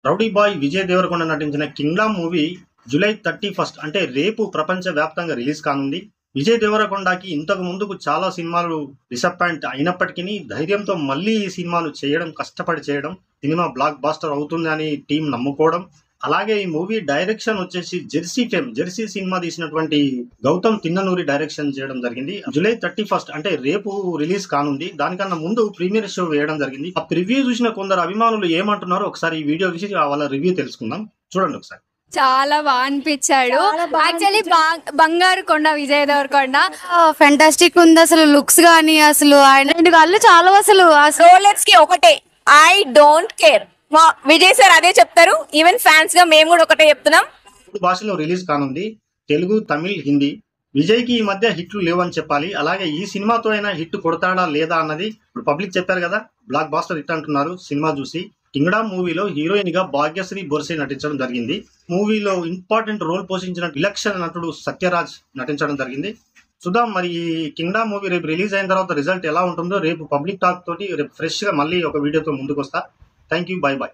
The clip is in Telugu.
రౌడీ బాయ్ విజయ్ దేవరకొండ నటించిన కింగ్డమ్ మూవీ జూలై 31 అంటే రేపు ప్రపంచ వ్యాప్తంగా రిలీజ్ కానుంది. విజయ్ దేవరకొండకి ఇంతకు ముందుకు చాలా సినిమాలు డిసప్పాయింట్ అయినప్పటికీ ధైర్యంతో మళ్ళీ ఈ సినిమాను చేయడం, కష్టపడి చేయడం, సినిమా బ్లాక్ బాస్టర్ అవుతుంది అని టీం నమ్ముకోవడం. అలాగే ఈ మూవీ డైరెక్షన్ వచ్చేసి జెర్సీ సినిమా తీసినటువంటి గౌతమ్ తిన్ననూరి డైరెక్షన్ చేయడం జరిగింది. జూలై 31 అంటే రేపు రిలీజ్ కానుంది. దానికన్నా ముందు ప్రీమియర్ షో వేయడం జరిగింది. ఆ ప్రివ్యూ చూసిన కొందరు అభిమానులు ఏమంటున్నారో ఒకసారి ఈ వీడియో చూసి వాళ్ళ రివ్యూ తెలుసుకుందాం. చూడండి ఒకసారి. చాలా బాగా అనిపించాడు. యాక్చువల్లీ బంగారు కొండ విజయ్ దేవరకొండ ఫెంటాస్టిక్ ఉంది. అసలు లుక్స్ గానీ అసలు ఆయన రెండు కళ్ళు చాలా అసలు రోలెక్స్ కి ఒకటే ఐ డోంట్ కేర్. మా విజయ్ సార్ అదే చెప్తారు. ఈవెన్ ఫ్యాన్స్ గా మేము కూడా ఒకటే చెప్తున్నాం. 3 భాషలో రిలీజ్ కానుంది, తెలుగు, తమిళ్, హిందీ. విజయ్ కి ఈ మధ్య హిట్లు లేవని చెప్పాలి. అలాగే ఈ సినిమాతో అయినా హిట్ కొడతాడా లేదా అన్నది ఇప్పుడు పబ్లిక్ చెప్పారు కదా, బ్లాక్ బాస్టర్ హిట్ అంటున్నారు సినిమా చూసి. కింగ్డమ్ మూవీలో హీరోయిన్ గా భాగ్యశ్రీ బొర్సే నటించడం జరిగింది. మూవీలో ఇంపార్టెంట్ రోల్ పోషించిన విలక్షణ నటుడు సత్యరాజ్ నటించడం జరిగింది. చూద్దాం మరి ఈ కింగ్డమ్ మూవీ రేపు రిలీజ్ అయిన తర్వాత రిజల్ట్ ఎలా ఉంటుందో. రేపు పబ్లిక్ టాక్ తోటి రేపు ఫ్రెష్ గా మళ్ళీ ఒక వీడియోతో ముందుకు వస్తా. Thank you, bye bye.